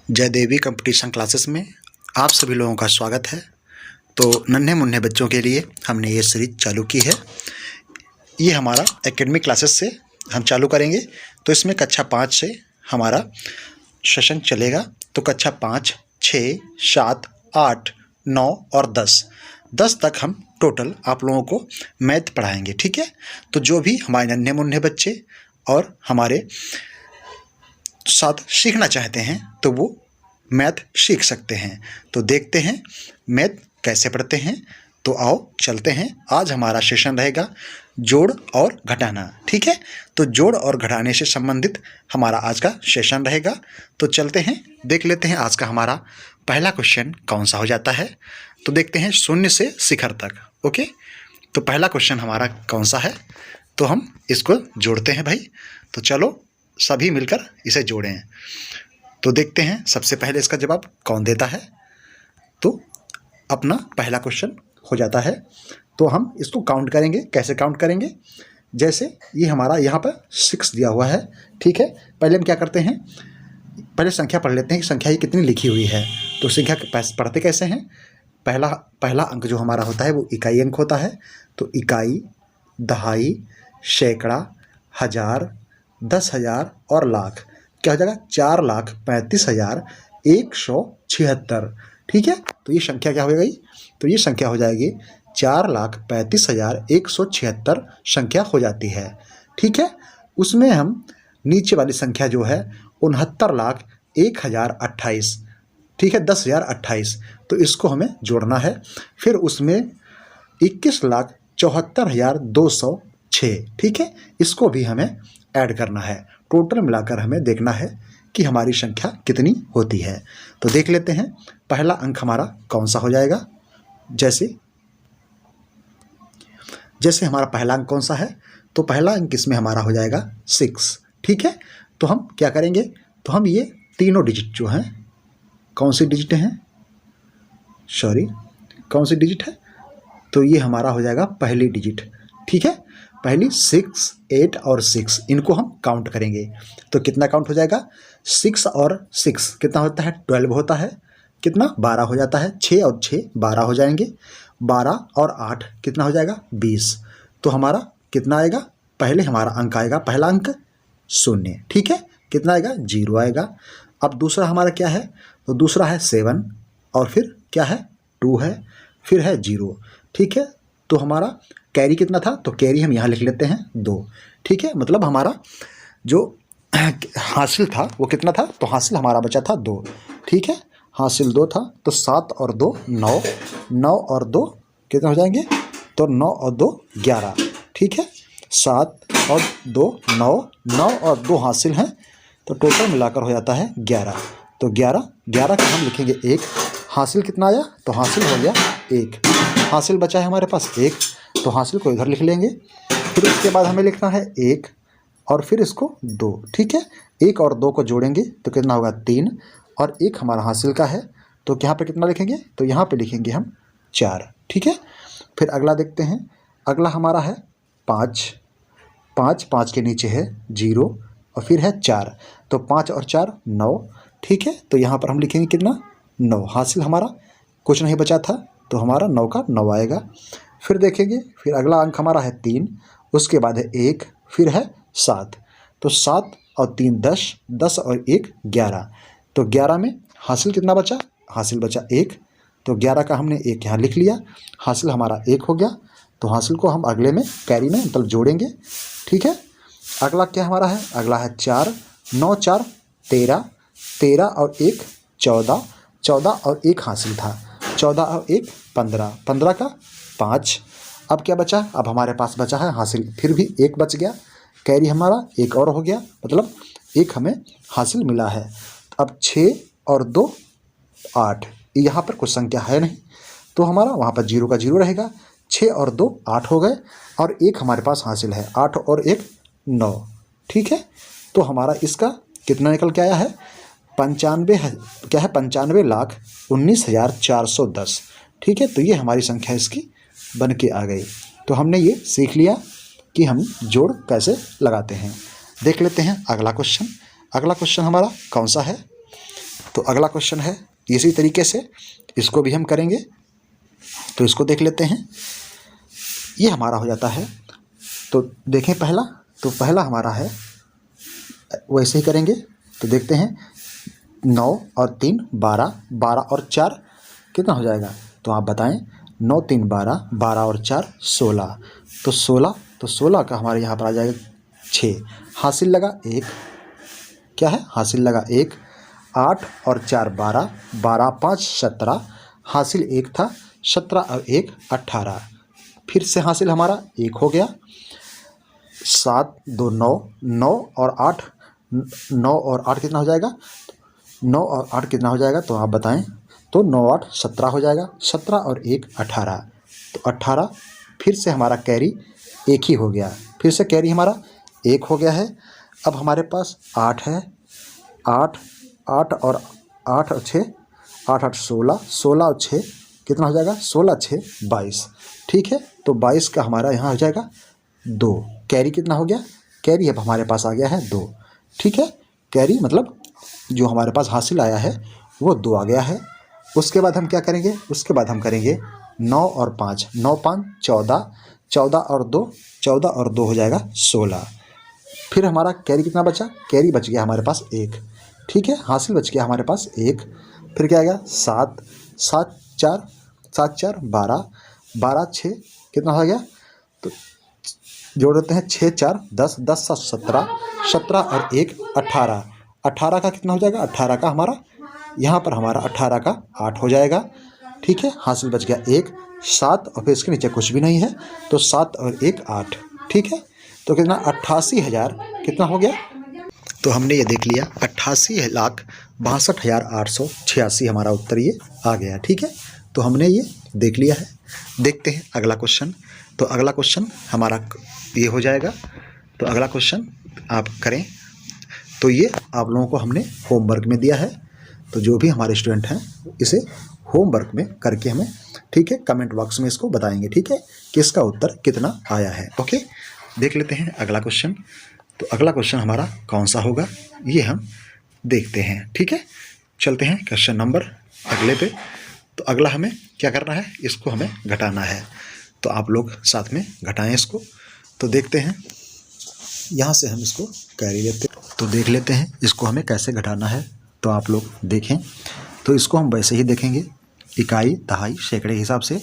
जय देवी competition classes में आप सभी लोगों का स्वागत है। तो नन्हे मुन्ने बच्चों के लिए हमने ये सीरीज चालू की है। ये हमारा एकेडमिक क्लासेस से हम चालू करेंगे। तो इसमें कक्षा 5 से हमारा सेशन चलेगा। तो कक्षा 5, 6, 7, 8, 9 और 10 तक हम टोटल आप लोगों को मैथ पढ़ाएंगे। ठीक है। तो जो भी हमारे नन्हे मुन्ने बच्चे और हमारे साथ सीखना चाहते हैं तो वो मैथ सीख सकते हैं। तो देखते हैं मैथ कैसे पढ़ते हैं। तो आओ चलते हैं। आज हमारा सेशन रहेगा जोड़ और घटाना। ठीक है। तो जोड़ और घटाने से संबंधित हमारा आज का सेशन रहेगा। तो चलते हैं, देख लेते हैं आज का हमारा पहला क्वेश्चन कौन सा हो जाता है। तो देखते हैं शून्य से शिखर तक। ओके। तो पहला क्वेश्चन हमारा कौन सा है, तो हम इसको जोड़ते हैं भाई। तो चलो सभी मिलकर इसे जोड़ें। तो देखते हैं सबसे पहले इसका जवाब कौन देता है। तो अपना पहला क्वेश्चन हो जाता है। तो हम इसको काउंट करेंगे। कैसे काउंट करेंगे, जैसे ये हमारा यहाँ पर 6 दिया हुआ है। ठीक है। पहले हम क्या करते हैं, पहले संख्या पढ़ लेते हैं कि संख्या ये कितनी लिखी हुई है। तो संख्या पढ़ते कैसे हैं, पहला अंक जो हमारा होता है वो इकाई अंक होता है। तो इकाई, दहाई, सैकड़ा, हज़ार, 10,000 और लाख क्या हो जाएगा 4,35,176। ठीक है। तो ये संख्या क्या हो गई, तो ये संख्या हो जाएगी 4,35,176 संख्या हो जाती है। ठीक है। उसमें हम नीचे वाली संख्या जो है 69,01,028, ठीक है, 10,028। तो इसको हमें जोड़ना है। फिर उसमें 21,74,206, ठीक है, इसको भी हमें ऐड करना है। टोटल मिलाकर हमें देखना है कि हमारी संख्या कितनी होती है। तो देख लेते हैं पहला अंक हमारा कौन सा हो जाएगा। जैसे हमारा पहला अंक कौन सा है, तो पहला अंक इसमें हमारा हो जाएगा 6। ठीक है। तो हम क्या करेंगे, तो हम ये तीनों डिजिट जो हैं, कौन सी डिजिट हैं, कौन सी डिजिट है, तो ये हमारा हो जाएगा पहली डिजिट। ठीक है। पहली 6, 8 और 6 इनको हम काउंट करेंगे। तो कितना काउंट हो जाएगा, 6 और 6 कितना होता है, 12 होता है। कितना, 12 हो जाता है। 6 और 6 12 हो जाएंगे। 12 और 8 कितना हो जाएगा, 20। तो हमारा कितना आएगा, पहले हमारा अंक आएगा, पहला अंक 0। ठीक है। कितना आएगा, 0 आएगा। अब दूसरा हमारा क्या है, तो दूसरा है 7 और फिर क्या है, 2 है, फिर है 0। ठीक है। तो हमारा कैरी कितना था, तो कैरी हम यहाँ लिख लेते हैं 2। ठीक है। मतलब हमारा जो हासिल था वो कितना था, तो हासिल हमारा बचा था 2। ठीक है। हासिल 2 था। तो 7 और 2 9, 9 और 2 कितना हो जाएंगे, तो 9 और 2 11। ठीक है। 7 और 2 9, 9 और 2 हासिल हैं, तो टोटल मिलाकर हो जाता है 11। तो 11 का हम लिखेंगे 1। हासिल कितना आया, तो हासिल हो गया 1। हासिल बचा है हमारे पास 1, तो हासिल को इधर लिख लेंगे। फिर उसके बाद हमें लिखना है 1 और फिर इसको 2। ठीक है। 1 और 2 को जोड़ेंगे तो कितना होगा 3 और 1 हमारा हासिल का है, तो यहाँ पे कितना लिखेंगे, तो यहाँ पे लिखेंगे हम 4। ठीक है। फिर अगला देखते हैं। अगला हमारा है 5। 5 के नीचे है 0 और फिर है 4। तो 5 और 4 9। ठीक है। तो यहाँ पर हम लिखेंगे कितना, 9। हासिल हमारा कुछ नहीं बचा था, तो हमारा 9 का 9 आएगा। फिर देखेंगे, फिर अगला अंक हमारा है 3, उसके बाद है 1, फिर है 7। तो 7 और 3 10, 10 और 1 11। तो 11 में हासिल कितना बचा, हासिल बचा 1। तो 11 का हमने 1 यहाँ लिख लिया। हासिल हमारा 1 हो गया। तो हासिल को हम अगले में कैरी में मतलब जोड़ेंगे। ठीक है। अगला क्या हमारा है, अगला है 4। 9 4 13, 13 और 1 14, 14 और 1 हासिल था। 14 और 1 15, 15 का 5। अब क्या बचा, अब हमारे पास बचा है हासिल, फिर भी 1 बच गया। कैरी हमारा 1 और हो गया, मतलब 1 हमें हासिल मिला है। अब 6 और 2 8, यहाँ पर कुछ संख्या है नहीं, तो हमारा वहाँ पर 0 का 0 रहेगा। 6 और 2 8 हो गए और 1 हमारे पास हासिल है, 8 और 1 9। ठीक है। तो हमारा इसका कितना निकल के आया है, 95 क्या है, 95,19,410। ठीक है। तो ये हमारी संख्या इसकी बन के आ गई। तो हमने ये सीख लिया कि हम जोड़ कैसे लगाते हैं। देख लेते हैं अगला क्वेश्चन। अगला क्वेश्चन हमारा कौन सा है, तो अगला क्वेश्चन है इसी तरीके से इसको भी हम करेंगे। तो इसको देख लेते हैं। ये हमारा हो जाता है, तो देखें पहला, तो पहला हमारा है वैसे ही करेंगे। तो देखते हैं 9 और 3 12, 12 और 4 कितना हो जाएगा, तो आप बताएं। 9 3 12, 12 और 4 16, तो 16, तो 16 का हमारे यहाँ पर आ जाएगा 6, हासिल लगा 1, क्या है हासिल लगा 1, 8 और 4 12, 12 5 17, हासिल 1 था, 17 और 1 18, फिर से हासिल हमारा 1 हो गया, 7 2 9, 9 और 8, 9 और 8 कितना हो जाएगा, 9 और 8 कितना हो जाएगा, तो आप बताएं। तो 9 8 17 हो जाएगा, 17 और 1 18, तो 18, फिर से हमारा कैरी 1 ही हो गया, फिर से कैरी हमारा 1 हो गया है। अब हमारे पास 8 है, 8 8 और 8 और 6, 8 8 16, 16 और 6 कितना हो जाएगा, 16 6 22, ठीक है। तो 22 का हमारा यहाँ हो जाएगा 2, कैरी कितना हो गया, कैरी अब हमारे पास आ गया है 2, ठीक है। कैरी मतलब जो हमारे पास हासिल आया है वो 2 आ गया है। उसके बाद हम क्या करेंगे, उसके बाद हम करेंगे 9 और 5, 9 5 14, 14 और 2, 14 और 2 हो जाएगा 16, फिर हमारा कैरी कितना बचा, कैरी बच गया हमारे पास 1, ठीक है, हासिल बच गया हमारे पास 1, फिर क्या आ गया 7, 7 4, 7 4 12, 12 6 कितना हो गया, तो जोड़ देते हैं 6 4 10, 10 7 17, 17 और 1 18, 18 का कितना हो जाएगा, 18 का हमारा यहाँ पर हमारा 18 का 8 हो जाएगा, ठीक है, हासिल बच गया 1, 7 और फिर इसके नीचे कुछ भी नहीं है, तो 7 और 1 8, ठीक है। तो कितना 88,000 कितना हो गया, तो हमने ये देख लिया 88,62,886 हमारा उत्तर ये आ गया, ठीक है। तो हमने ये देख लिया है। देखते हैं अगला क्वेश्चन। तो अगला क्वेश्चन हमारा ये हो जाएगा। तो अगला क्वेश्चन आप करें। तो ये आप लोगों को हमने होमवर्क में दिया है, तो जो भी हमारे स्टूडेंट हैं इसे होमवर्क में करके हमें, ठीक है, कमेंट बॉक्स में इसको बताएंगे, ठीक है, कि इसका उत्तर कितना आया है। ओके, देख लेते हैं अगला क्वेश्चन। तो अगला क्वेश्चन हमारा कौन सा होगा ये हम देखते हैं, ठीक है। चलते हैं क्वेश्चन नंबर अगले पे। तो अगला हमें क्या करना है, इसको हमें घटाना है, तो आप लोग साथ में घटाएं इसको। तो देखते हैं, यहाँ से हम इसको कैरी लेते हैं, तो देख लेते हैं इसको हमें कैसे घटाना है। तो आप लोग देखें, तो इसको हम वैसे ही देखेंगे, इकाई दहाई सैकड़े के हिसाब से।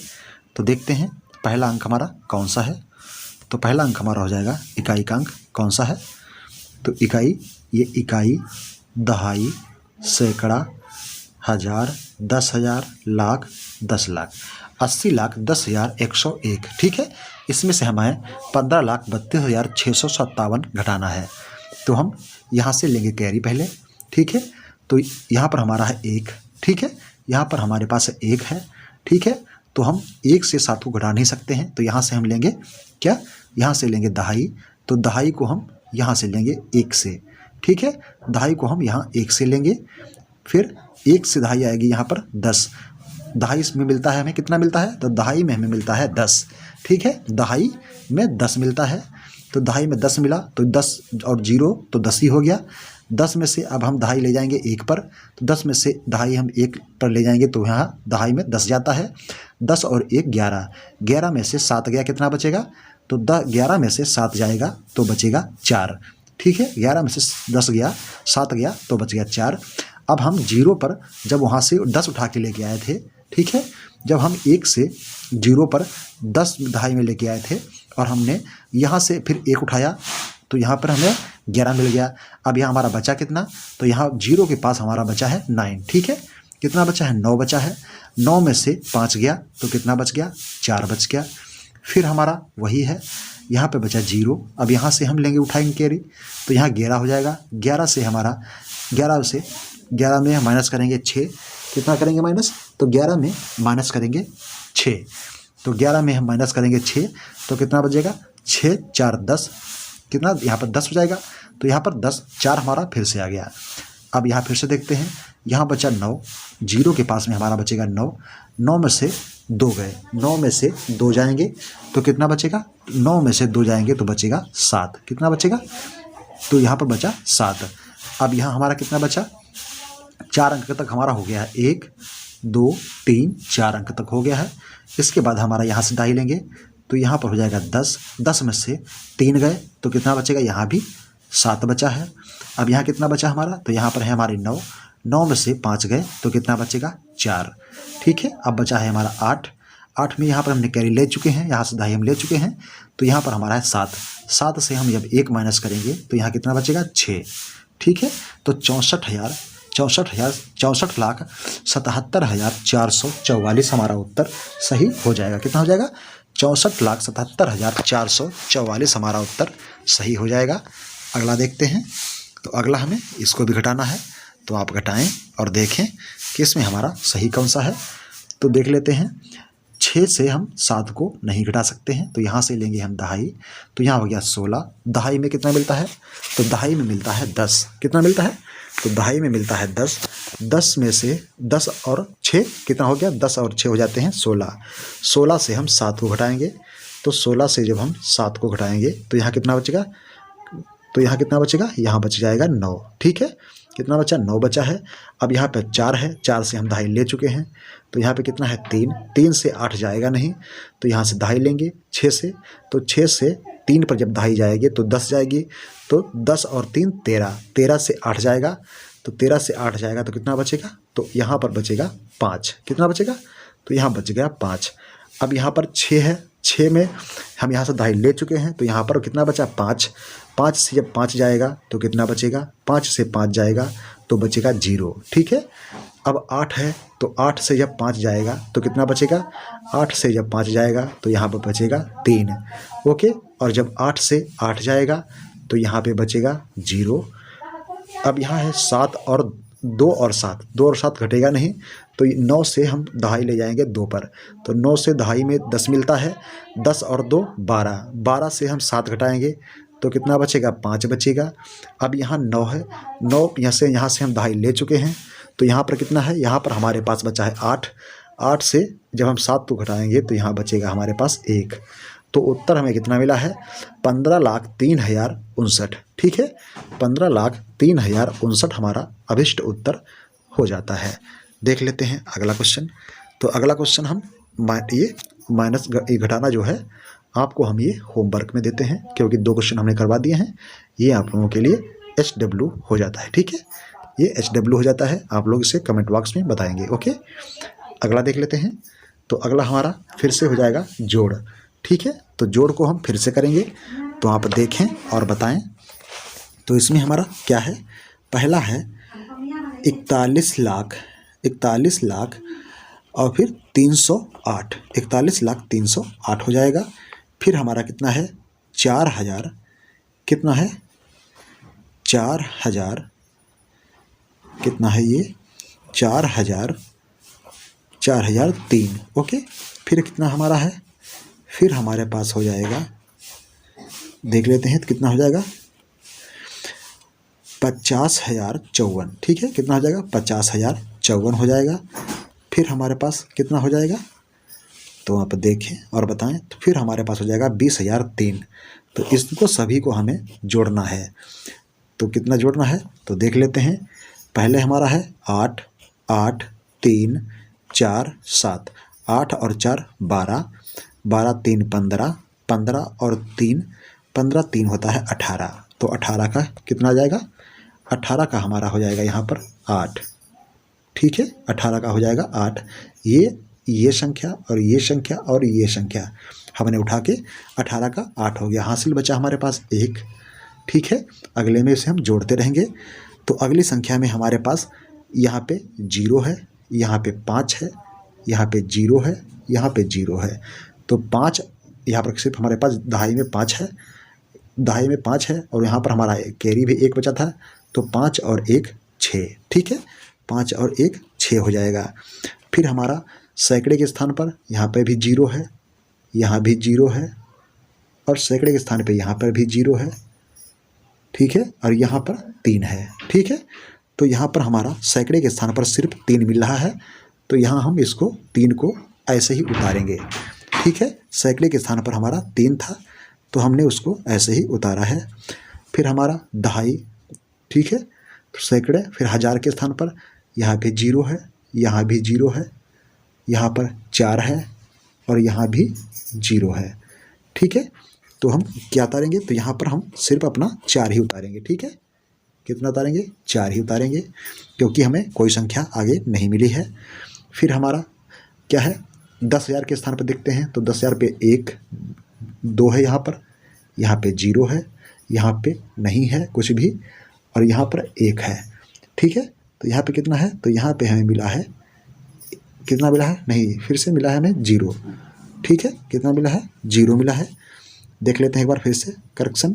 तो देखते हैं पहला अंक हमारा कौन सा है। तो पहला अंक हमारा हो जाएगा इकाई का अंक कौन सा है, तो इकाई, ये इकाई दहाई सैकड़ा हज़ार 10,000 लाख 10 लाख 80 लाख 10,101, ठीक है। इसमें से हमें 15,32,657 घटाना है। तो हम यहाँ से लेंगे कैरी पहले, ठीक है। तो यहाँ पर हमारा है 1, ठीक है, यहाँ पर हमारे पास 1 है, ठीक है। तो हम 1 से 7 को घटा नहीं सकते हैं, तो यहाँ से हम लेंगे क्या, यहाँ से लेंगे दहाई। तो दहाई को हम यहाँ से लेंगे 1 से, ठीक है, दहाई को हम यहाँ 1 से लेंगे। फिर 1 से दहाई आएगी यहाँ पर 10, दहाई में मिलता है हमें कितना मिलता है, तो दहाई में हमें मिलता है 10, ठीक है, दहाई में 10 मिलता है। तो दहाई में 10 मिला, तो 10 और 0 तो 10 ही हो गया। 10 में से अब हम दहाई ले जाएंगे 1 पर, तो 10 में से दहाई हम 1 पर ले जाएंगे, तो यहाँ दहाई में 10 जाता है। 10 और 1 11, 11 में से 7 गया, कितना बचेगा, तो 11 में से 7 जाएगा तो बचेगा 4, ठीक है। 11 में से 10 गया, 7 गया तो बच गया 4। अब हम 0 पर जब वहाँ से 10 उठा के लेके आए थे, ठीक है, जब हम 1 से 0 पर 10 दहाई में लेके आए थे और हमने यहाँ से फिर 1 उठाया, तो यहाँ पर हमें 11 मिल गया। अब यहाँ हमारा बचा कितना, तो यहाँ 0 के पास हमारा बचा है 9, ठीक है, कितना बचा है 9 बचा है। 9 में से 5 गया तो कितना बच गया, 4 बच गया। फिर हमारा वही है, यहाँ पे बचा 0। अब यहाँ से हम लेंगे उठाएंगे कैरी, तो यहाँ 11 हो जाएगा। 11 से हमारा 11 में माइनस करेंगे 6, कितना करेंगे माइनस, तो 11 में माइनस करेंगे 6, तो 11 में हम माइनस करेंगे 6, तो कितना बचेगा 6 4 10, कितना यहाँ पर 10 हो जाएगा। तो यहाँ पर 10, 4 हमारा फिर से आ गया। अब यहाँ फिर से देखते हैं, यहाँ बचा 9, 0 के पास में हमारा बचेगा 9, 9 में से 2 गए, 9 में से 2 जाएंगे तो कितना बचेगा, 9 में से 2 जाएंगे तो बचेगा 7, कितना बचेगा, तो यहाँ पर बचा 7। अब यहाँ हमारा कितना बचा, 4 अंक तक हमारा हो गया है, 1 2 3 4 अंक तक हो गया है। इसके बाद हमारा यहाँ से दहाई लेंगे तो यहाँ पर हो जाएगा 10, 10 में से 3 गए तो कितना बचेगा, यहाँ भी 7 बचा है। अब यहाँ कितना बचा हमारा, तो यहाँ पर है हमारे 9, 9 में से 5 गए तो कितना बचेगा, 4। ठीक है, अब बचा है हमारा 8, 8 में यहाँ पर हमने कैरी ले चुके हैं, यहाँ से दहाई हम ले चुके हैं तो यहाँ पर हमारा है 7, 7 से हम जब 1 माइनस करेंगे तो यहाँ कितना बचेगा, 6। ठीक है, तो 64,77,444 हमारा उत्तर सही हो जाएगा। कितना हो जाएगा, 64,77,444 हमारा उत्तर सही हो जाएगा। अगला देखते हैं, तो अगला हमें इसको भी घटाना है, तो आप घटाएं और देखें कि इसमें हमारा सही कौन सा है। तो देख लेते हैं, 6 से हम 7 को नहीं घटा सकते हैं तो यहाँ से लेंगे हम दहाई, तो यहाँ हो गया 16, दहाई में कितना मिलता है, तो दहाई में मिलता है 10। कितना मिलता है, तो दहाई में मिलता है 10, 10 में से 10 और 6 कितना हो गया, 10 और 6 हो जाते हैं 16, 16 से हम 7 को घटाएंगे तो 16 से जब हम 7 को घटाएंगे तो यहाँ कितना बचेगा, तो यहाँ कितना बचेगा, यहाँ बच जाएगा 9। ठीक है, कितना बचा, 9 बचा है। अब यहाँ पे 4 है, 4 से हम दहाई ले चुके हैं तो यहाँ पे कितना है, 3, 3 से 8 जाएगा नहीं तो यहाँ से दहाई लेंगे 6 से, तो 6 से 3 पर जब दहाई जाएगी तो 10 जाएगी, तो 10 और 3 13, 13 से 8 जाएगा, तो 13 से 8 जाएगा तो कितना बचेगा, तो यहाँ पर बचेगा 5। कितना बचेगा, तो यहाँ बच गया 5। अब यहाँ पर 6 है, 6 में हम यहाँ से दहाई ले चुके हैं तो यहाँ पर कितना बचा, 5, 5 से जब 5 जाएगा तो कितना बचेगा, 5 से 5 जाएगा तो बचेगा 0। ठीक है, अब 8 है तो 8 से जब 5 जाएगा तो कितना बचेगा, 8 से जब 5 जाएगा तो यहाँ पर बचेगा 3। ओके, और जब 8 से 8 जाएगा तो यहाँ पे बचेगा 0। अब यहाँ है 7 और 2 और 7, 2 और 7 घटेगा नहीं तो 9 से हम दहाई ले जाएंगे 2 पर, तो 9 से दहाई में 10 मिलता है, 10 और 2 12, 12 से हम 7 घटाएंगे तो कितना बचेगा, 5 बचेगा। अब यहाँ 9 है, 9 यहाँ से हम दहाई ले चुके हैं तो यहाँ पर कितना है, यहाँ पर हमारे पास बचा है 8, 8 से जब हम 7 को घटाएंगे तो यहाँ बचेगा हमारे पास 1। तो उत्तर हमें कितना मिला है, 15,03,059। ठीक है, 15,03,059 हमारा अभिष्ट उत्तर हो जाता है। देख लेते हैं अगला क्वेश्चन। तो अगला क्वेश्चन हम ये माइनस घटाना जो है आपको हम ये होमवर्क में देते हैं, क्योंकि 2 क्वेश्चन हमने करवा दिए हैं, ये आप लोगों के लिए HW हो जाता है। ठीक है, ये HW हो जाता है, आप लोग इसे कमेंट बॉक्स में बताएंगे। ओके, अगला देख लेते हैं। तो अगला हमारा फिर से हो जाएगा जोड़। ठीक है, तो जोड़ को हम फिर से करेंगे, तो आप देखें और बताएं। तो इसमें हमारा क्या है, पहला है 41 लाख और फिर 308, 41,03,008 हो जाएगा। फिर हमारा कितना है, 4,000, कितना है 4,000, कितना है ये 4,003। ओके, फिर कितना हमारा है, फिर हमारे पास हो जाएगा, देख लेते हैं तो कितना हो जाएगा, 50,054। ठीक है, कितना हो जाएगा, 50,054 हो जाएगा। फिर हमारे पास कितना हो जाएगा, तो आप देखें और बताएं। तो फिर हमारे पास हो जाएगा 20,003। तो इसको सभी को हमें जोड़ना है, तो कितना जोड़ना है, तो देख लेते हैं। पहले हमारा है 8, 8 3 4 7, 8 और 4 12, 12 3 15, 15 और 3 15, 3 होता है 18। तो 18 का कितना आ जाएगा, 18 का हमारा हो जाएगा यहाँ पर 8। ठीक है, 18 का हो जाएगा 8। ये संख्या और ये संख्या और ये संख्या हमने उठा के 18 का 8 हो गया। हासिल बचा हमारे पास 1। ठीक है, अगले में इसे हम जोड़ते रहेंगे। तो अगली संख्या में हमारे पास यहाँ पे 0 है, यहाँ पे 5 है, यहाँ पे 0 है, यहाँ पे 0 है। तो 5 यहाँ पर सिर्फ हमारे पास दहाई में 5 है, दहाई में 5 है, और यहाँ पर हमारा कैरी भी 1 बचा था, तो 5 और 1 6। ठीक है, 5 और 1 6 हो जाएगा। फिर हमारा सैकड़े के स्थान पर यहाँ पर भी 0 है, यहाँ भी 0 है, और सैकड़े के स्थान पे यहाँ पर भी 0 है। ठीक है, और यहाँ पर 3 है। ठीक है, तो यहाँ पर हमारा सैकड़े के स्थान पर सिर्फ 3 मिल रहा है, तो यहाँ हम इसको 3 को ऐसे ही उतारेंगे। ठीक है, सैकड़े के स्थान पर हमारा 3 था तो हमने उसको ऐसे ही उतारा है। फिर हमारा दहाई, ठीक है, तो सैकड़े, फिर 1000 के स्थान पर यहाँ पे 0 है, यहाँ भी 0 है, यहाँ पर 4 है और यहाँ भी 0 है। ठीक है, तो हम क्या उतारेंगे, तो यहाँ पर हम सिर्फ अपना 4 ही उतारेंगे। ठीक है, कितना उतारेंगे, 4 ही उतारेंगे, क्योंकि हमें कोई संख्या आगे नहीं मिली है। फिर हमारा क्या है, 10,000 के स्थान पर देखते हैं तो 10,000 पे 1 2 है, यहाँ पे 0 है, यहाँ पे नहीं है कुछ भी, और यहाँ पर 1 है। ठीक है, तो यहाँ पे कितना है, तो यहाँ पे हमें मिला है, कितना मिला है, नहीं फिर से मिला है हमें 0। ठीक है, कितना मिला है, 0 मिला है। देख लेते हैं एक बार फिर से करेक्शन,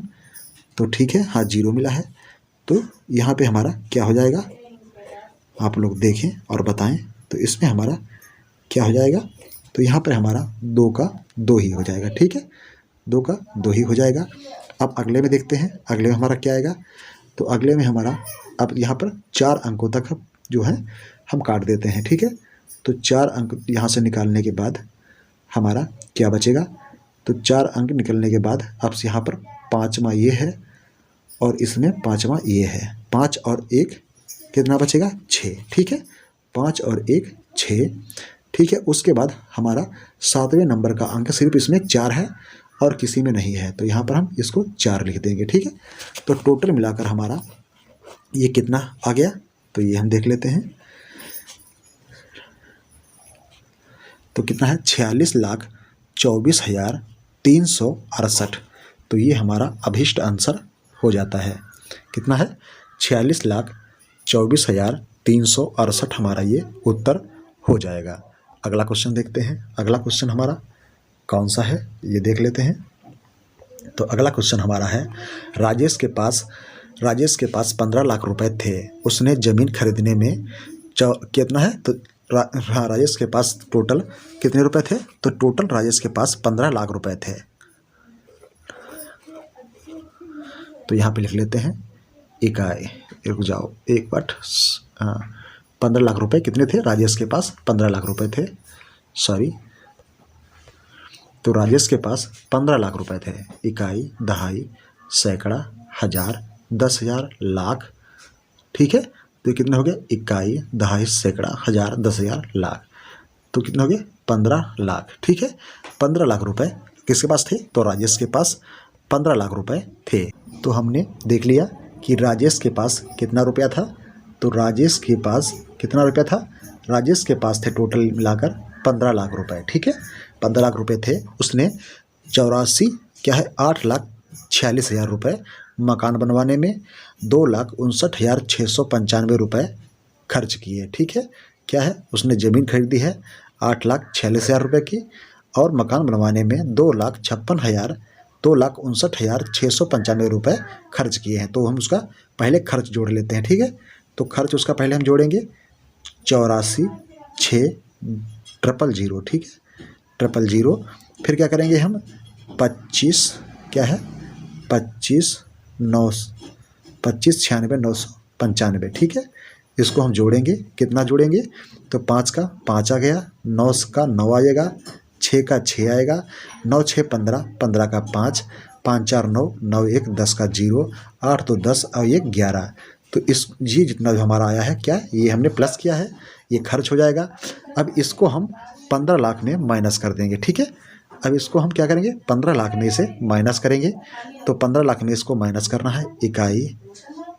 तो ठीक है, हाँ 0 मिला है। तो यहाँ पे हमारा क्या हो जाएगा, आप लोग देखें और बताएं, तो इसमें हमारा क्या हो जाएगा, तो यहाँ पर हमारा 2 का 2 ही हो जाएगा। ठीक है, 2 का 2 ही हो जाएगा। अब अगले में देखते हैं, अगले में हमारा क्या आएगा, तो अगले में हमारा अब यहाँ पर 4 अंकों तक जो है हम काट देते हैं। ठीक है, तो 4 अंक यहाँ से निकालने के बाद हमारा क्या बचेगा, तो 4 अंक निकलने के बाद अब यहाँ पर 5वां ये है और इसमें 5वां ये है, 5 और 1 कितना बचेगा, 6। ठीक है, 5 और 1 6। ठीक है, उसके बाद हमारा 7वें नंबर का अंक सिर्फ इसमें 4 है और किसी में नहीं है, तो यहाँ पर हम इसको 4 लिख देंगे। ठीक है, तो टोटल मिलाकर हमारा ये कितना आ गया, तो ये हम देख लेते हैं, तो कितना है, 46,24,368। तो ये हमारा अभीष्ट आंसर हो जाता है। कितना है, 46,24,368 हमारा ये उत्तर हो जाएगा। अगला क्वेश्चन देखते हैं, अगला क्वेश्चन हमारा कौन सा है ये देख लेते हैं। तो अगला क्वेश्चन हमारा है, राजेश के पास 15 लाख रुपए थे, उसने ज़मीन खरीदने में कितना है, तो हाँ राजेश के पास टोटल कितने रुपए थे, तो टोटल राजेश के पास 15 लाख रुपए थे। तो यहाँ पे लिख लेते हैं, इकाई, रुक जाओ एक बार, 15 लाख रुपए कितने थे, राजेश के पास 15 लाख रुपए थे, सॉरी, तो राजेश के पास 15 लाख रुपए थे। इकाई, दहाई, सैकड़ा, हज़ार, 10,000, लाख। ठीक है, तो ये कितना हो गया, इकाई, दहाई, सैकड़ा, हज़ार, 10,000, लाख, तो कितना हो गया, 15 लाख। ठीक है, 15 लाख रुपए किसके पास थे, तो राजेश के पास 15 लाख रुपए थे। तो हमने देख लिया कि राजेश के पास कितना रुपया था, तो राजेश के पास कितना रुपया था, राजेश के पास थे टोटल मिलाकर 15 लाख रुपए। ठीक है, 15 लाख रुपए थे, उसने 8,46,000 रुपये मकान बनवाने में 2,59,695 रुपये खर्च किए। ठीक है, क्या है, उसने ज़मीन खरीदी है 8,46,000 रुपये की और मकान बनवाने में 2,59,695 रुपये खर्च किए हैं। तो हम उसका पहले खर्च जोड़ लेते हैं। ठीक है, तो खर्च उसका पहले हम जोड़ेंगे 84,6,000। ठीक है, 000, फिर क्या करेंगे हम 25, क्या है 25,96,995। ठीक है, इसको हम जोड़ेंगे, कितना जोड़ेंगे, तो 5 का 5 आ गया, 9 का 9 आएगा, 6 का 6 आएगा, 9 6 15, 15 का 5, 5 4 9, 9 1 10 का 0, 8 तो 10 और 1 11। तो इस ये जितना जो हमारा आया है, क्या ये हमने प्लस किया है, ये खर्च हो जाएगा। अब इसको हम 15 लाख में माइनस कर देंगे। ठीक है, अब इसको हम क्या करेंगे, 15 लाख में इसे माइनस करेंगे। तो 15 लाख में इसको माइनस करना है, इकाई,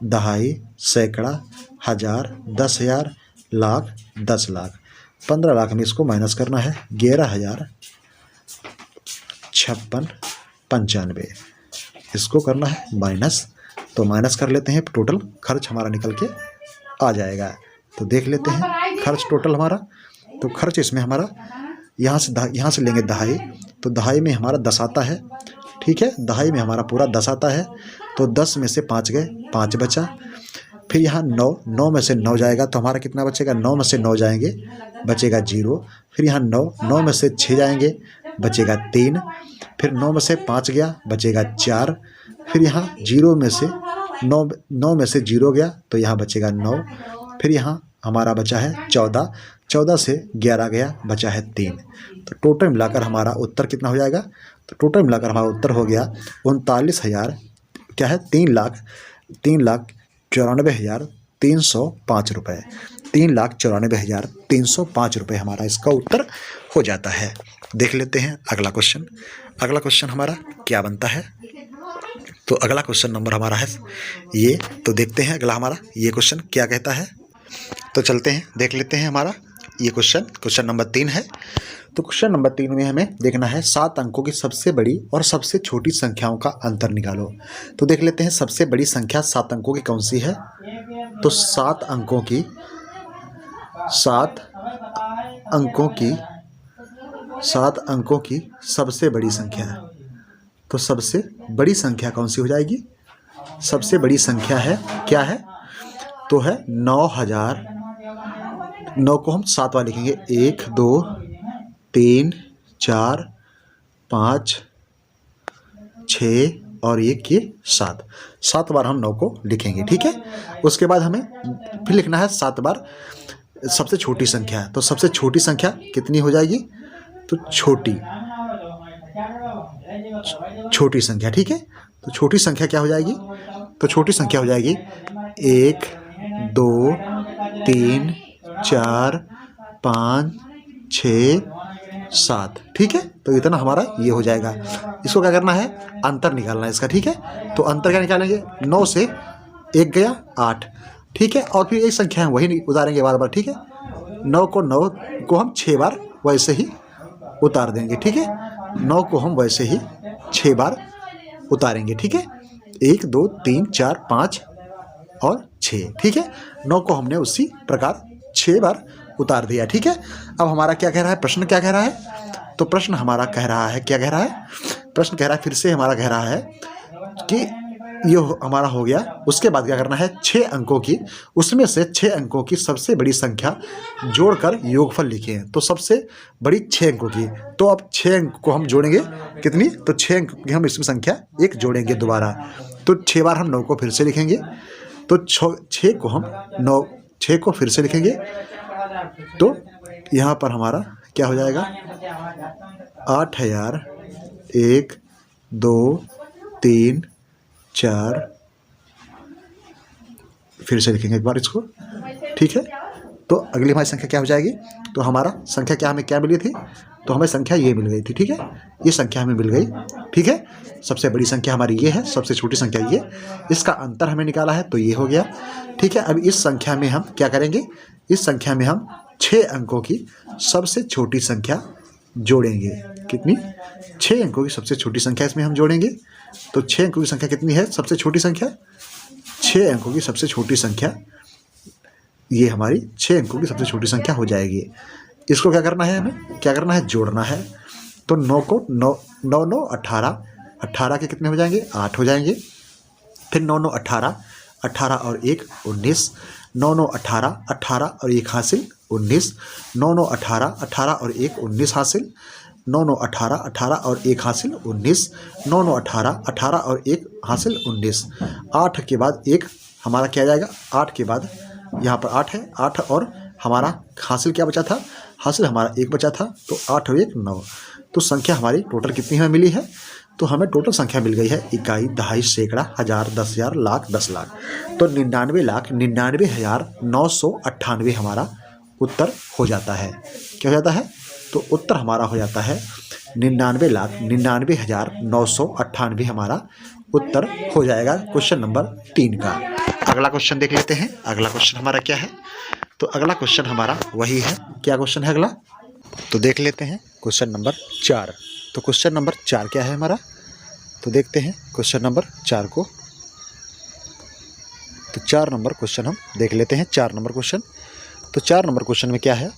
दहाई, सैकड़ा, हज़ार, 10,000, लाख, 10 लाख। 15 लाख में इसको माइनस करना है 11,56,95, इसको करना है माइनस। तो माइनस कर लेते हैं, टोटल खर्च हमारा निकल के आ जाएगा। तो देख लेते हैं खर्च टोटल हमारा, तो खर्च इसमें हमारा यहाँ से लेंगे दहाई, तो दहाई में हमारा 10 आता है। ठीक है, दहाई में हमारा पूरा 10 आता है, तो 10 में से 5 गए, 5 बचा। फिर यहाँ 9 में से 9 जाएगा, तो हमारा कितना बचेगा, 9 में से 9 जाएंगे, बचेगा 0। फिर यहाँ 9 में से 6 जाएंगे, बचेगा 3। फिर 9 में से 5 गया, बचेगा 4। फिर यहाँ 0 में से 9 में से 0 गया, तो यहाँ बचेगा 9। फिर यहाँ हमारा बचा है 14, 14 से 11 गया, बचा है 3। तो टोटल मिलाकर हमारा उत्तर कितना हो जाएगा, तो टोटल मिलाकर हमारा उत्तर हो गया 39,000, क्या है 3,94,305 रुपये। 3,94,305 रुपये हमारा इसका उत्तर हो जाता है। देख लेते हैं अगला क्वेश्चन। अगला क्वेश्चन हमारा क्या बनता है? तो अगला क्वेश्चन नंबर हमारा है ये। तो देखते हैं अगला हमारा ये क्वेश्चन क्या कहता है। तो चलते हैं देख लेते हैं हमारा ये क्वेश्चन नंबर 3 है। तो क्वेश्चन नंबर 3 में हमें देखना है 7 अंकों की सबसे बड़ी और सबसे छोटी संख्याओं का अंतर निकालो। तो देख लेते हैं सबसे बड़ी संख्या 7 अंकों की कौन सी है। तो 7 अंकों की सबसे बड़ी संख्या है। तो सबसे बड़ी संख्या कौन सी हो जाएगी? सबसे बड़ी संख्या है क्या है? तो है 9,000। 9 को हम 7 बार लिखेंगे। 1 2 3 4 5 6 और 1 ये 7। 7 बार हम 9 को लिखेंगे, ठीक है। उसके बाद हमें फिर लिखना है 7 बार सबसे छोटी संख्या है। तो सबसे छोटी संख्या कितनी हो जाएगी? तो छोटी संख्या, ठीक है। तो छोटी संख्या क्या हो जाएगी? तो छोटी संख्या हो जाएगी 1 2 3 4 5 6 7, ठीक है। तो इतना हमारा ये हो जाएगा। इसको क्या करना है? अंतर निकालना है इसका, ठीक है। तो अंतर क्या निकालेंगे? 9 से 1 गया 8, ठीक है। और फिर एक संख्या है वही उतारेंगे बार बार, ठीक है। 9 को हम 6 बार वैसे ही उतार देंगे, ठीक है। 9 को हम वैसे ही 6 बार उतारेंगे, ठीक है। 1 2 3 4 5 और 6, ठीक है। 9 को हमने उसी प्रकार 6 बार उतार दिया, ठीक है। अब हमारा क्या कह रहा है? प्रश्न क्या कह रहा है? तो प्रश्न हमारा कह रहा है, क्या कह रहा है? प्रश्न कह रहा है, फिर से हमारा कह रहा है कि ये हमारा हो गया। उसके बाद क्या करना है? 6 अंकों की, उसमें से 6 अंकों की सबसे बड़ी संख्या जोड़कर योगफल लिखें। तो सबसे बड़ी 6 अंकों की, तो अब 6 अंक को हम जोड़ेंगे कितनी? तो 6 अंक की हम इसमें संख्या 1 जोड़ेंगे दोबारा। तो 6 बार हम 9 को फिर से लिखेंगे। तो 6 को फिर से लिखेंगे। तो यहाँ पर हमारा क्या हो जाएगा? 8,000 1 2 3 4, फिर से लिखेंगे एक बार इसको, ठीक है। तो अगली हमारी संख्या क्या हो जाएगी? तो हमारा संख्या क्या हमें क्या मिली थी? तो हमें संख्या ये मिल गई थी, ठीक है। ये संख्या हमें मिल गई, ठीक है। सबसे बड़ी संख्या हमारी ये है, सबसे छोटी संख्या ये। इसका अंतर हमें निकाला है तो ये हो गया, ठीक है। अब इस संख्या में हम क्या करेंगे? इस संख्या में हम 6 अंकों की सबसे छोटी संख्या जोड़ेंगे। कितनी? 6 अंकों की सबसे छोटी संख्या इसमें हम जोड़ेंगे। तो 6 अंकों की संख्या कितनी है? सबसे छोटी संख्या 6 अंकों की सबसे छोटी संख्या, ये हमारी 6 अंकों की सबसे छोटी संख्या हो जाएगी। इसको क्या करना है? हमें क्या करना है? जोड़ना है। तो 9 को 9 9 18, 18 के कितने हो जाएंगे? 8 हो जाएंगे। फिर 9 9 18, 18 और 1 19, 9 9 18, 18 और 1 हासिल 19, 9 9 18, 18 और 1 19 हासिल, 9 9 18, 18 और 1 हासिल 19, 9 9 18, 18 और 1 हासिल 19। 8 के बाद 1 हमारा क्या जाएगा? 8 के बाद यहाँ पर 8 है, 8 और हमारा हासिल क्या बचा था? हासिल हमारा 1 बचा था। तो 8 और 1 9। तो संख्या हमारी टोटल कितनी हमें मिली है? तो हमें टोटल संख्या मिल गई है इकाई, दहाई, सैकड़ा, हज़ार, 10,000, लाख, 10 लाख। तो 99,99,998 हमारा उत्तर हो जाता है। क्या हो जाता है? तो उत्तर हमारा हो जाता है 99,99,998 हमारा उत्तर हो जाएगा क्वेश्चन नंबर 3 का। अगला क्वेश्चन देख लेते हैं। अगला क्वेश्चन हमारा क्या है? तो अगला क्वेश्चन हमारा वही है। क्या क्वेश्चन है अगला? तो देख लेते हैं क्वेश्चन नंबर 4। तो क्वेश्चन नंबर 4 क्या है हमारा? तो देखते हैं क्वेश्चन नंबर 4 को। तो 4 नंबर क्वेश्चन हम देख लेते हैं। 4 नंबर क्वेश्चन। तो 4 नंबर क्वेश्चन में क्या है?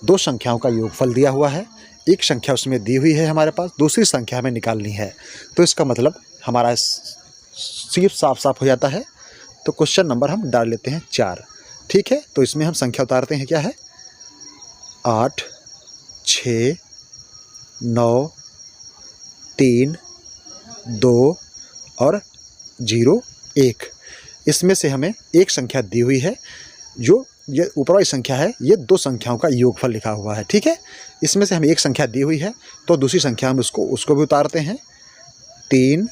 2 संख्याओं का योगफल दिया हुआ है। एक संख्या उसमें दी हुई है हमारे पास, दूसरी संख्या हमें निकालनी है। तो इसका मतलब हमारा सिर्फ साफ साफ हो जाता है। तो क्वेश्चन नंबर हम डाल लेते हैं 4, ठीक है। तो इसमें हम संख्या उतारते हैं, क्या है? 8 6 9 3 2 और 0 1। इसमें से हमें एक संख्या दी हुई है, जो ये ऊपर वाली संख्या है, ये 2 संख्याओं का योगफल लिखा हुआ है, ठीक है। इसमें से हमें एक संख्या दी हुई है, तो दूसरी संख्या हम उसको भी उतारते हैं। 3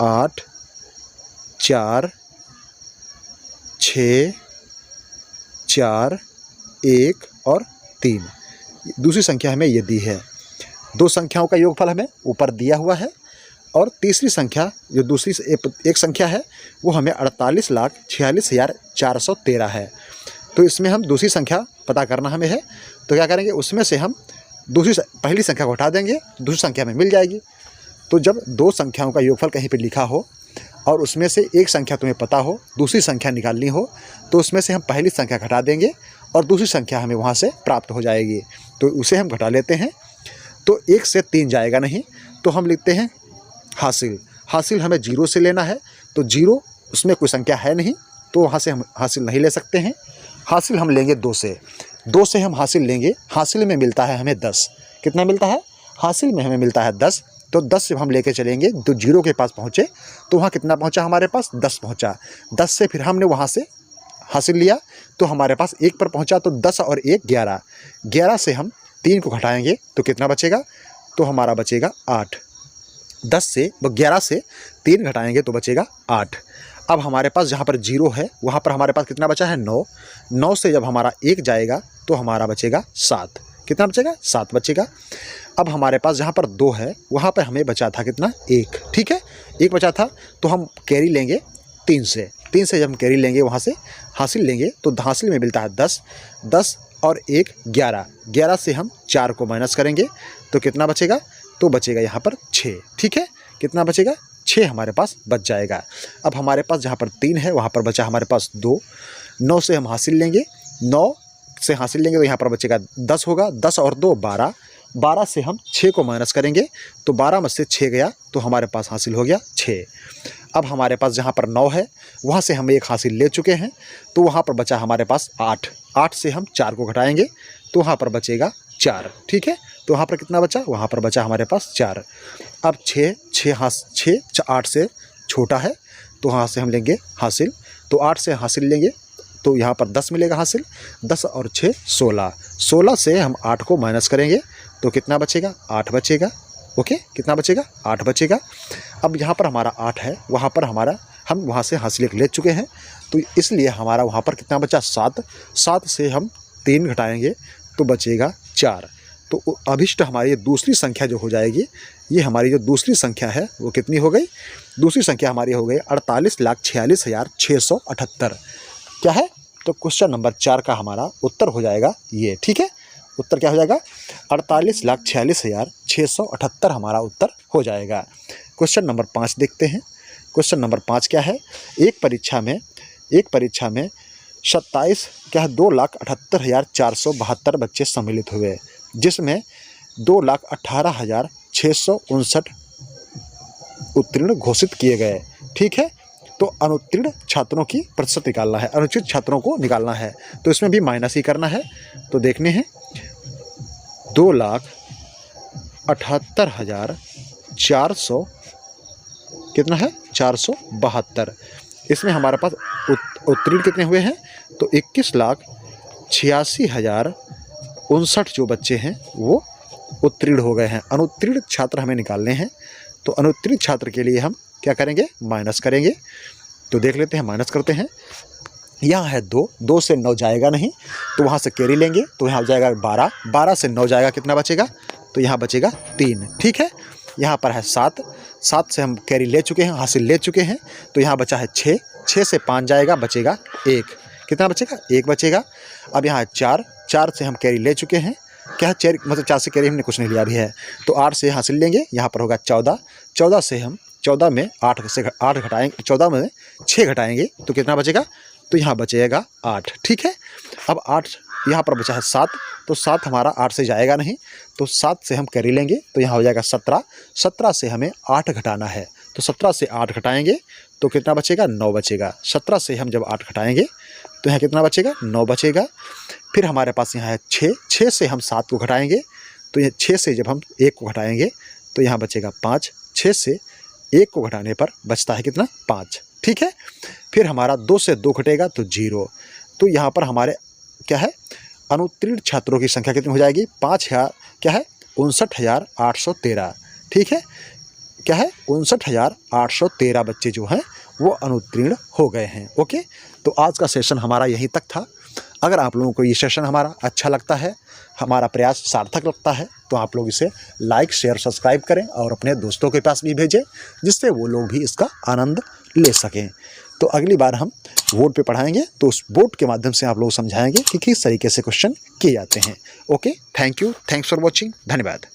8 4 6 4, 1 और 3। दूसरी संख्या हमें ये दी है। दो संख्याओं का योगफल हमें ऊपर दिया हुआ है और तीसरी संख्या जो दूसरी एक संख्या है वो हमें 48,46,413 है। तो इसमें हम दूसरी संख्या पता करना हमें है, तो क्या करेंगे, उसमें से हम पहली संख्या को हटा देंगे, दूसरी संख्या में मिल जाएगी। तो जब दो संख्याओं का योगफल कहीं पे लिखा हो और उसमें से एक संख्या तुम्हें पता हो, दूसरी संख्या निकालनी हो, तो उसमें से हम पहली संख्या घटा देंगे और दूसरी संख्या हमें वहाँ से प्राप्त हो जाएगी। तो उसे हम घटा लेते हैं। तो 1 से 3 जाएगा नहीं, तो हम लिखते हैं हासिल। हासिल हमें 0 से लेना है, तो 0 उसमें कोई संख्या है नहीं, तो वहाँ से हम हासिल नहीं ले सकते हैं। हासिल हम लेंगे 2 से। 2 से हम हासिल लेंगे, हासिल में मिलता है हमें 10। कितना मिलता है? हासिल में हमें मिलता है 10। तो 10 से हम लेके चलेंगे, तो 0 के पास पहुँचे तो वहाँ कितना पहुँचा हमारे पास? 10 पहुँचा। 10 से फिर हमने वहाँ से हासिल लिया तो हमारे पास 1 पर पहुँचा, तो 10 और 1 11। 11 से हम 3 को घटाएंगे तो कितना बचेगा? तो हमारा बचेगा 8। 11 से 3 घटाएंगे तो बचेगा 8। अब हमारे पास जहाँ पर 0 है वहाँ पर हमारे पास कितना बचा है? 9। 9 से जब हमारा 1 जाएगा तो हमारा बचेगा 7। कितना बचेगा? 7 बचेगा। अब हमारे पास जहाँ पर 2 है वहाँ पर हमें बचा था कितना? 1। ठीक है, 1 बचा था, तो हम कैरी लेंगे 3 से। 3 से जब हम कैरी लेंगे वहाँ से हासिल लेंगे, तो हासिल में मिलता है 10। 10 और 1 11। 11 से हम 4 को माइनस करेंगे तो कितना बचेगा? तो बचेगा यहाँ पर 6। ठीक है, कितना बचेगा? 6 हमारे पास बच जाएगा। अब हमारे पास जहाँ पर 3 है वहाँ पर बचा हमारे पास 2। 9 से हम हासिल लेंगे, 9 से हासिल लेंगे तो यहाँ पर बचेगा 10 होगा। 10 और 2 12। 12 से हम 6 को माइनस करेंगे तो 12 में से 6 गया तो हमारे पास हासिल हो गया 6। अब हमारे पास जहाँ पर 9 है वहाँ से हम 1 हासिल ले चुके हैं, तो वहाँ पर बचा हमारे पास 8। 8 से हम 4 को घटाएंगे तो वहाँ पर बचेगा 4। ठीक है, तो वहाँ पर कितना बचा? वहाँ पर बचा हमारे पास 4। अब 6 8 से छोटा है तो वहाँ से हम लेंगे हासिल, तो 8 से हासिल लेंगे तो यहाँ पर 10 मिलेगा हासिल। 10 और 6 16। 16 से हम 8 को माइनस करेंगे तो कितना बचेगा? 8 बचेगा। ओके, कितना बचेगा? 8 बचेगा। अब यहाँ पर हमारा 8 है, वहाँ पर हम वहाँ से हासिल ले चुके हैं, तो इसलिए हमारा वहाँ पर कितना बचा? 7। 7 से हम 3 घटाएंगे तो बचेगा 4। तो अभिष्ट हमारी दूसरी संख्या जो हो जाएगी, ये हमारी जो दूसरी संख्या है वो कितनी हो गई? दूसरी संख्या हमारी हो गई 48,46,678। क्या है? तो क्वेश्चन नंबर 4 का हमारा उत्तर हो जाएगा ये। ठीक है, उत्तर क्या हो जाएगा? 48,46,678 हमारा उत्तर हो जाएगा। क्वेश्चन नंबर 5 देखते हैं। क्वेश्चन नंबर 5 क्या है? एक परीक्षा में 2,78,472 बच्चे सम्मिलित हुए, जिसमें 2,18,659 उत्तीर्ण घोषित किए गए। ठीक है, तो अनुत्तीर्ण छात्रों की प्रतिशत निकालना है, अनुचित छात्रों को निकालना है, तो इसमें भी माइनस ही करना है। तो देखने हैं 2,78,400 कितना है? 472। इसमें हमारे पास उत्तीर्ण कितने हुए हैं? तो 21,86,059 जो बच्चे हैं वो उत्तीर्ण हो गए हैं। अनुत्तीर्ण छात्र हमें निकालने हैं, तो अनुत्तीर्ण छात्र के लिए हम क्या करेंगे? माइनस करेंगे। तो देख लेते हैं, माइनस करते हैं। यहाँ है 2। 2 से 9 जाएगा नहीं, तो वहाँ से कैरी लेंगे तो यहाँ हो जाएगा 12। 12 से 9 जाएगा, कितना बचेगा? तो यहाँ बचेगा 3। ठीक है, यहाँ पर है 7। 7 से हम कैरी ले चुके हैं, हासिल ले चुके हैं, तो यहाँ बचा है 6। 6 से 5 जाएगा, बचेगा 1। कितना बचेगा? 1 बचेगा। अब यहाँ है 4। 4 से हम कैरी ले चुके हैं, क्या है? 4 से कैरी हमने कुछ नहीं लिया भी है, तो 8 से हासिल लेंगे, यहाँ पर होगा 14। 14 से हम 14 में 8 घटाएंगे, 14 में 6 घटाएंगे तो कितना बचेगा? तो यहाँ बचेगा 8। ठीक है, अब 8 यहाँ पर बचा है 7, तो 7 हमारा 8 से जाएगा नहीं, तो 7 से हम कैरी लेंगे तो यहाँ हो जाएगा 17। 17 से हमें 8 घटाना है, तो 17 से 8 घटाएंगे तो कितना बचेगा? 9 बचेगा। 17 से हम जब 8 घटाएंगे तो यहाँ कितना बचेगा? 9 बचेगा। फिर हमारे पास यहाँ है 6। 6 से हम 7 को घटाएंगे, तो ये 6 से जब हम 1 को घटाएंगे तो यहाँ बचेगा 5। 6 से 1 को घटाने पर बचता है कितना? 5। ठीक है, फिर हमारा 2 से 2 घटेगा तो 0। तो यहाँ पर हमारे क्या है? अनुत्तीर्ण छात्रों की संख्या कितनी हो जाएगी? 5000 क्या है? 59,813। ठीक है, क्या है? 59,813 बच्चे जो हैं वो अनुत्तीर्ण हो गए हैं। ओके, तो आज का सेशन हमारा यहीं तक था। अगर आप लोगों को ये सेशन हमारा अच्छा लगता है, हमारा प्रयास सार्थक लगता है, तो आप लोग इसे लाइक शेयर सब्सक्राइब करें और अपने दोस्तों के पास भी भेजें, जिससे वो लोग भी इसका आनंद ले सकें। तो अगली बार हम बोर्ड पे पढ़ाएंगे तो उस बोर्ड के माध्यम से आप लोग समझाएंगे कि किस तरीके से क्वेश्चन किए जाते हैं। Okay, thank you, thanks for watching, धन्यवाद।